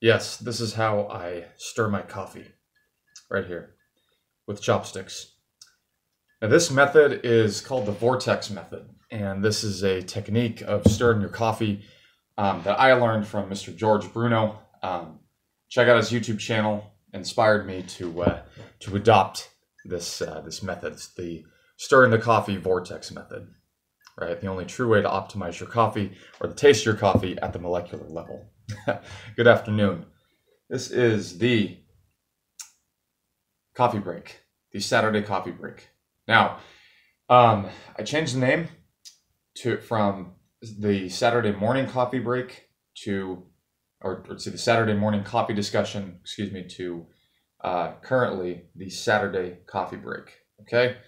Yes, this is how I stir my coffee, right here, with chopsticks. Now, this method is called the Vortex Method, and this is a technique of stirring your coffee that I learned from Mr. George Bruno. Check out his YouTube channel. Inspired me to adopt this method. It's the stirring the coffee Vortex Method, right? The only true way to optimize your coffee or the taste of your coffee at the molecular level. Good afternoon. This is the coffee break, the Saturday coffee break. Now, I changed the name from the Saturday morning coffee break to, or the Saturday morning coffee discussion, excuse me, to currently the Saturday coffee break. Okay,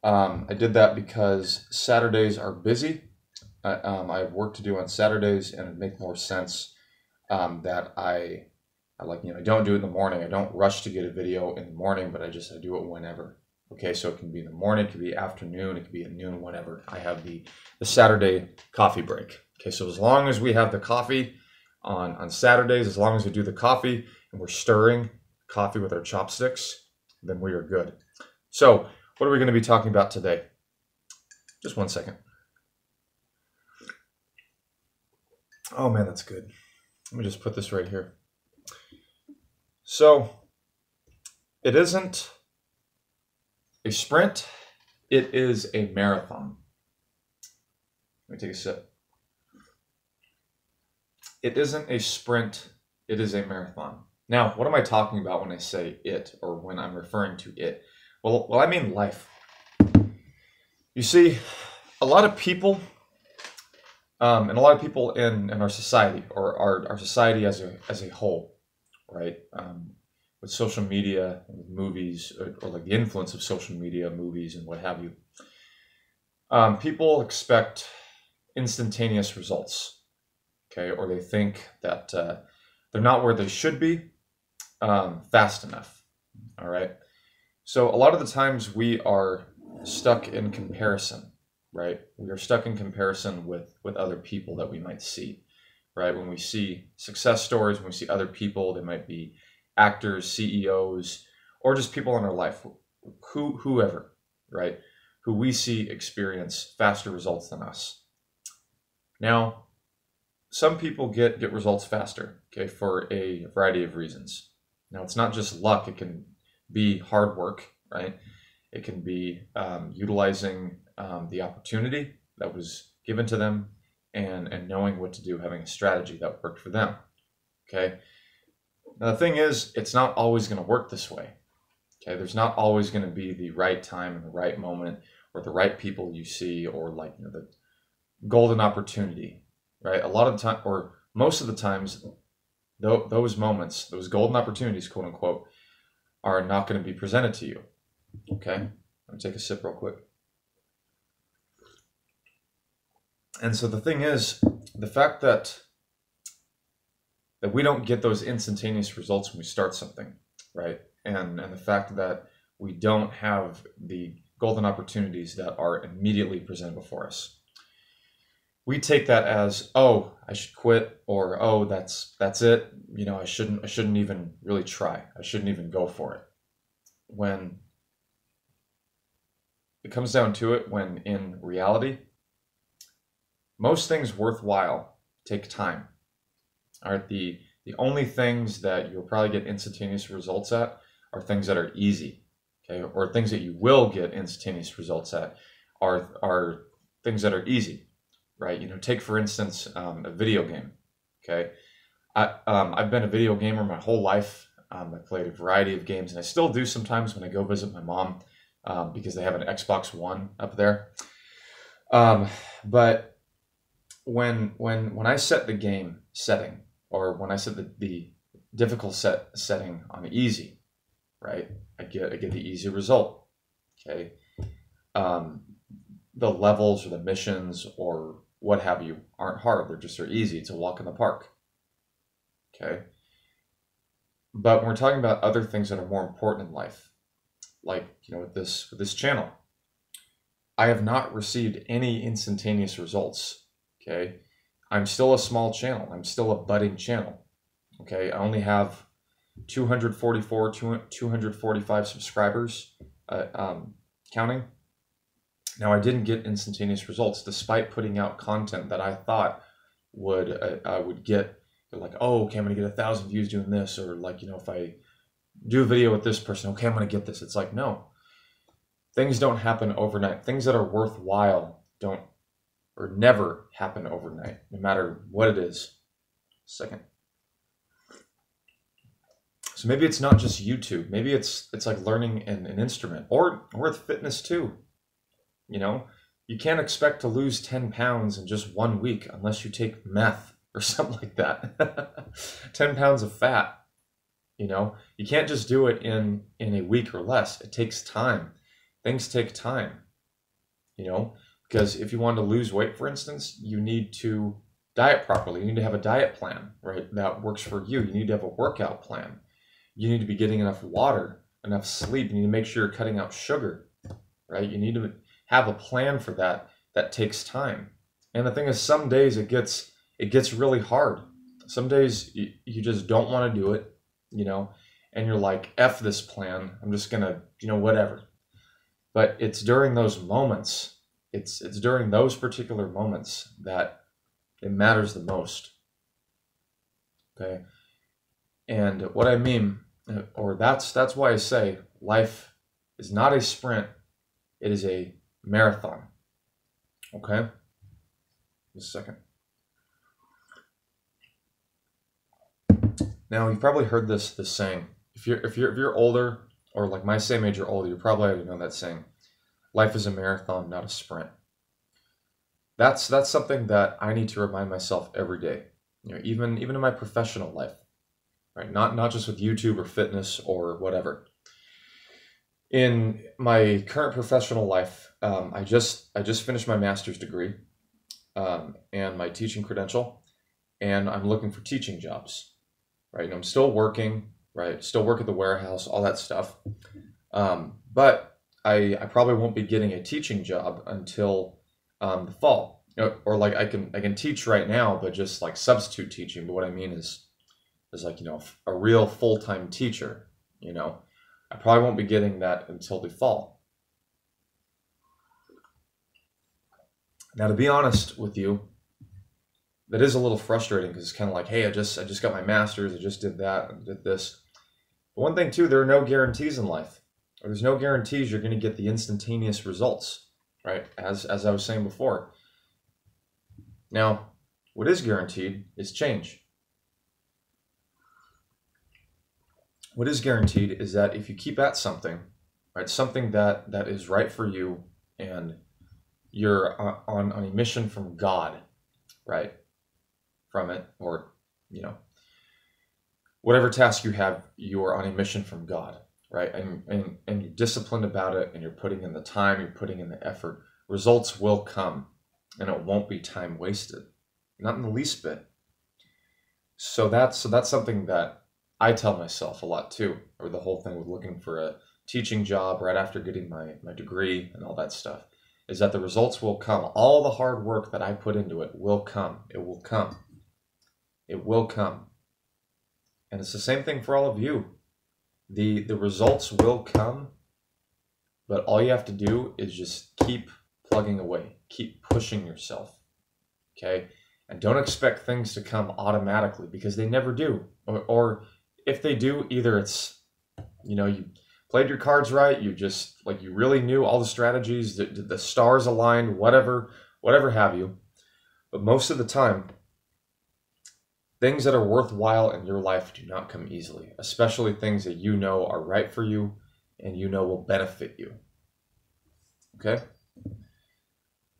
I did that because Saturdays are busy. I have work to do on Saturdays, and it makes more sense that I don't do it in the morning. I don't rush to get a video in the morning, but I do it whenever. Okay, so it can be in the morning, it can be afternoon, it can be at noon, whenever. I have the Saturday coffee break. Okay, so as long as we have the coffee on Saturdays, as long as we do the coffee and we're stirring coffee with our chopsticks, then we are good. So what are we going to be talking about today? Just one second. Oh man, that's good. Let me just put this right here. So it isn't a sprint, it is a marathon. Let me take a sip. It isn't a sprint, it is a marathon. Now, what am I talking about when I say it, or when I'm referring to it? Well, I mean life. You see, a lot of people, and a lot of people in our society, or our society as a whole, right? With social media, with movies, or like the influence of social media, movies, and what have you. People expect instantaneous results, okay? Or they think that they're not where they should be fast enough, all right? So a lot of the times we are stuck in comparison, right? We are stuck in comparison with other people that we might see, right? When we see success stories, when we see other people, they might be actors, CEOs, or just people in our life, whoever, right? Who we see experience faster results than us. Now, some people get results faster, okay, for a variety of reasons. Now, it's not just luck. It can be hard work, right? It can be utilizing the opportunity that was given to them and knowing what to do, having a strategy that worked for them, okay? Now, the thing is, it's not always going to work this way. Okay, there's not always going to be the right time and the right moment, or the right people you see, or the golden opportunity, right? A lot of the time, or most of the times, those moments, those golden opportunities, quote unquote, are not going to be presented to you. Okay, let me take a sip real quick. And so the thing is, the fact that we don't get those instantaneous results when we start something, right? And the fact that we don't have the golden opportunities that are immediately presented before us. We take that as, oh, I should quit, or oh, that's it. You know, I shouldn't even really try. I shouldn't even go for it. When it comes down to it, when in reality, most things worthwhile take time. All right, the only things that you'll probably get instantaneous results at are things that are easy, okay? Or things that you will get instantaneous results at are things that are easy, right? You know, take for instance a video game, okay? I've been a video gamer my whole life. I played a variety of games, and I still do sometimes when I go visit my mom because they have an Xbox One up there. But when I set the game setting, or when I set the difficult setting on easy, right? I get the easy result. Okay, the levels or the missions or what have you aren't hard; they're easy. It's a walk in the park. Okay, but when we're talking about other things that are more important in life, like with this channel, I have not received any instantaneous results. Okay, I'm still a small channel. I'm still a budding channel. Okay, I only have 244, 245 subscribers, counting. Now, I didn't get instantaneous results despite putting out content that I thought would get, like, oh, okay, I'm gonna get 1,000 views doing this, or like, if I do a video with this person, okay, I'm gonna get this. It's like, no, things don't happen overnight. Things that are worthwhile don't, or never happen overnight, no matter what it is. Second. So maybe it's not just YouTube. Maybe it's like learning an instrument, or with fitness too. You can't expect to lose 10 pounds in just 1 week unless you take meth or something like that. 10 pounds of fat. You can't just do it in a week or less. It takes time. Things take time. Because if you want to lose weight, for instance, you need to diet properly. You need to have a diet plan, right? That works for you. You need to have a workout plan. You need to be getting enough water, enough sleep. You need to make sure you're cutting out sugar, right? You need to have a plan for that. That takes time. And the thing is, some days it gets really hard. Some days you just don't want to do it, and you're like, F this plan. I'm just gonna, whatever. But it's during those moments, it's during those particular moments that it matters the most. Okay. And what I mean, or that's why I say life is not a sprint, it is a marathon. Okay? Just a second. Now, you've probably heard this saying. If you're older, or like my same age or older, you probably already know that saying. Life is a marathon, not a sprint. That's something that I need to remind myself every day. Even in my professional life. Right? Not just with YouTube or fitness or whatever. In my current professional life, I just finished my master's degree and my teaching credential, and I'm looking for teaching jobs. Right? And I'm still working, right? Still work at the warehouse, all that stuff. But I probably won't be getting a teaching job until the fall. Or like I can teach right now, but just like substitute teaching. But what I mean is like, a real full-time teacher, I probably won't be getting that until the fall. Now, to be honest with you, that is a little frustrating because it's kind of like, hey, I just got my master's, I just did that, I did this. But one thing too, there are no guarantees in life. Or there's no guarantees you're going to get the instantaneous results, right? As I was saying before. Now, what is guaranteed is change. What is guaranteed is that if you keep at something, right, something that is right for you, and you're on a mission from God, right, from it, or, whatever task you have, you are on a mission from God, right, and you're disciplined about it, and you're putting in the time, you're putting in the effort, results will come, and it won't be time wasted, not in the least bit. So that's something that I tell myself a lot too, or the whole thing with looking for a teaching job right after getting my degree and all that stuff, is that the results will come. All the hard work that I put into it will come. It will come. It will come. And it's the same thing for all of you. The results will come, but all you have to do is just keep plugging away. Keep pushing yourself. Okay? And don't expect things to come automatically, because they never do. Or if they do, either it's, you played your cards right, you just, like, you really knew all the strategies, the stars aligned, whatever have you. But most of the time, things that are worthwhile in your life do not come easily, especially things that are right for you and will benefit you. Okay?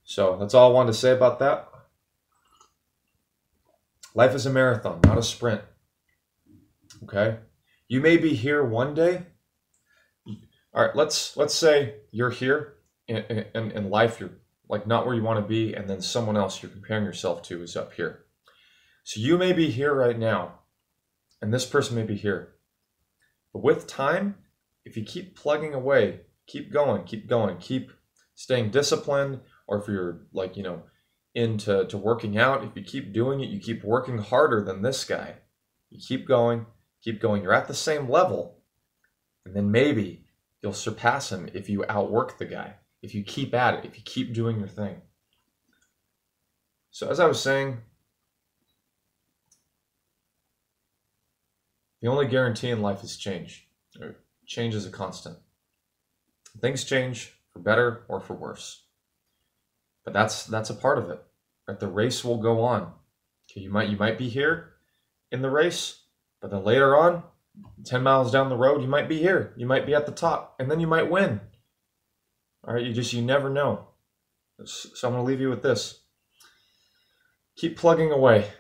So that's all I wanted to say about that. Life is a marathon, not a sprint. Okay? You may be here one day. All right, let's say you're here in life, you're like not where you want to be, and then someone else you're comparing yourself to is up here. So you may be here right now, and this person may be here. But with time, if you keep plugging away, keep going, keep staying disciplined, or if you're like, into working out, if you keep doing it, you keep working harder than this guy, You keep going, keep going. You're at the same level, and then maybe you'll surpass him if you outwork the guy, if you keep at it, if you keep doing your thing. So as I was saying, the only guarantee in life is change. Change is a constant. Things change for better or for worse. But that's a part of it. Right? The race will go on. Okay, you might be here in the race, but then later on, 10 miles down the road, you might be here. You might be at the top, and then you might win. All right, you never know. So I'm going to leave you with this. Keep plugging away.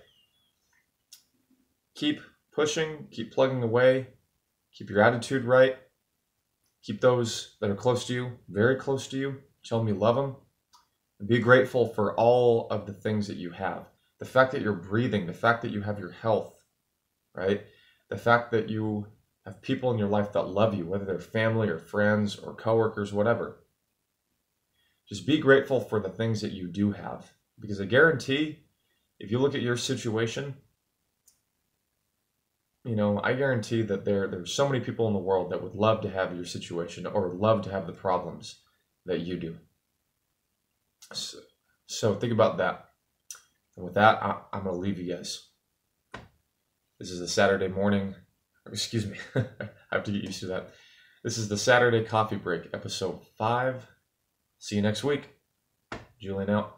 Keep pushing, keep plugging away. Keep your attitude right. Keep those that are close to you, very close to you. Tell them you love them. And be grateful for all of the things that you have. The fact that you're breathing, the fact that you have your health, right? The fact that you have people in your life that love you, whether they're family or friends or coworkers, whatever. Just be grateful for the things that you do have. Because I guarantee, if you look at your situation, I guarantee that there's so many people in the world that would love to have your situation or love to have the problems that you do. So think about that. And with that, I'm going to leave you guys. This is a Saturday morning. Excuse me. I have to get used to that. This is the Saturday Coffee Break, episode 5. See you next week. Julian out.